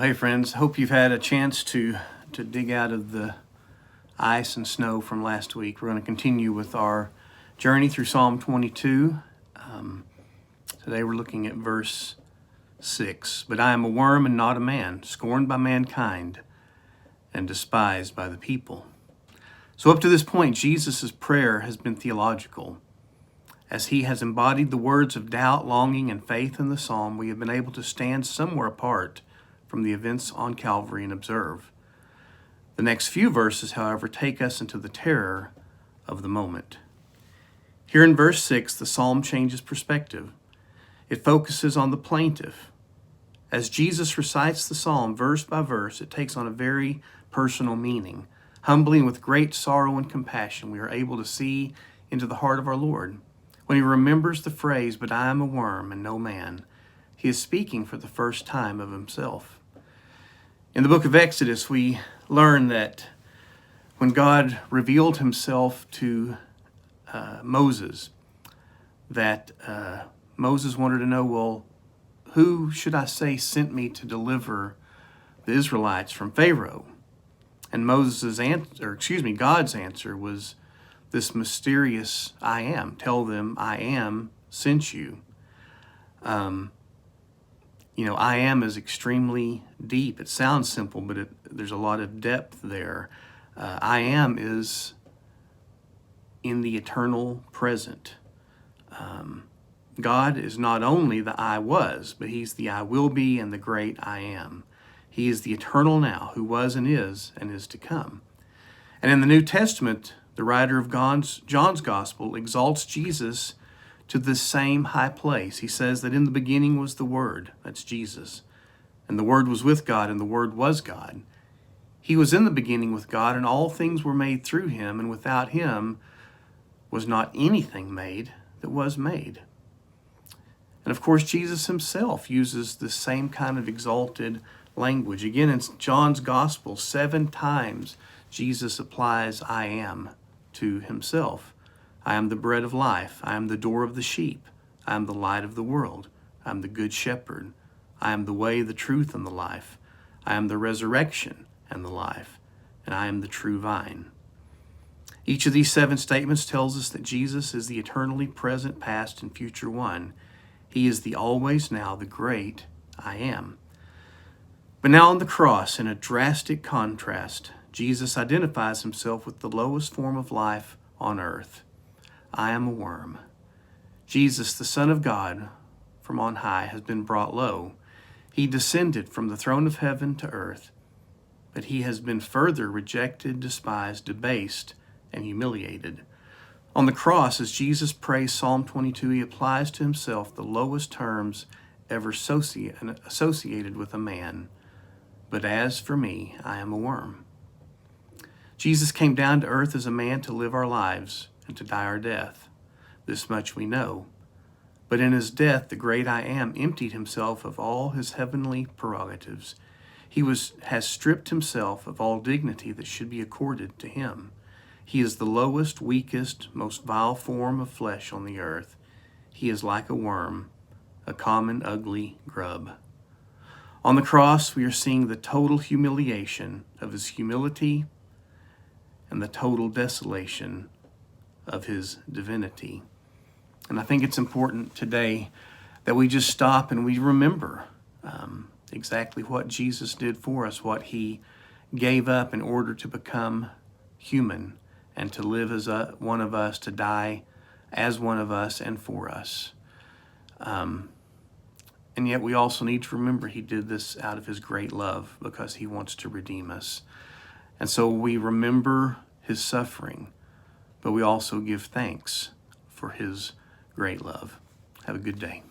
Well, hey friends, hope you've had a chance to dig out of the ice and snow from last week. We're going to continue with our journey through Psalm 22. Today we're looking at verse 6. But I am a worm and not a man, scorned by mankind and despised by the people. So up to this point, Jesus' prayer has been theological. As he has embodied the words of doubt, longing, and faith in the psalm, we have been able to stand somewhere apart from the events on Calvary and observe. The next few verses, however, take us into the terror of the moment. Here in verse 6, the psalm changes perspective. It focuses on the plaintiff. As Jesus recites the psalm verse by verse, it takes on a very personal meaning. Humbly and with great sorrow and compassion, we are able to see into the heart of our Lord. When he remembers the phrase, "But I am a worm and no man," he is speaking for the first time of himself. In the book of Exodus, we learn that when God revealed himself to Moses, that Moses wanted to know, well, who should I say sent me to deliver the Israelites from Pharaoh? And God's answer was this mysterious "I am." Tell them I am sent you. I am is extremely deep. It sounds simple, but there's a lot of depth there. I am is in the eternal present. God is not only the I was, but he's the I will be and the great I am. He is the eternal now, who was and is to come. And in the New Testament, the writer of John's Gospel exalts Jesus to this same high place. He says that in the beginning was the Word, that's Jesus, and the Word was with God, and the Word was God. He was in the beginning with God, and all things were made through him, and without him was not anything made that was made. And of course, Jesus himself uses the same kind of exalted language. Again, in John's Gospel, 7 times Jesus applies "I am" to himself. I am the bread of life. I am the door of the sheep. I am the light of the world. I am the good shepherd. I am the way, the truth, and the life. I am the resurrection and the life. And I am the true vine. Each of these 7 statements tells us that Jesus is the eternally present, past, and future one. He is the always now, the great I am. But now on the cross, in a drastic contrast, Jesus identifies himself with the lowest form of life on earth. I am a worm. Jesus, the Son of God from on high, has been brought low. He descended from the throne of heaven to earth, but he has been further rejected, despised, debased, and humiliated. On the cross, as Jesus prays Psalm 22, he applies to himself the lowest terms ever associated with a man. But as for me, I am a worm. Jesus came down to earth as a man to live our lives and to die our death. This much we know. But in his death, the great I am emptied himself of all his heavenly prerogatives. He has stripped himself of all dignity that should be accorded to him. He is the lowest, weakest, most vile form of flesh on the earth. He is like a worm, a common, ugly grub. On the cross, we are seeing the total humiliation of his humility and the total desolation of his divinity. And I think it's important today that we just stop and we remember exactly what Jesus did for us, what he gave up in order to become human and to live as one of us, to die as one of us and for us. And yet we also need to remember he did this out of his great love because he wants to redeem us. And so we remember his suffering, but we also give thanks for his great love. Have a good day.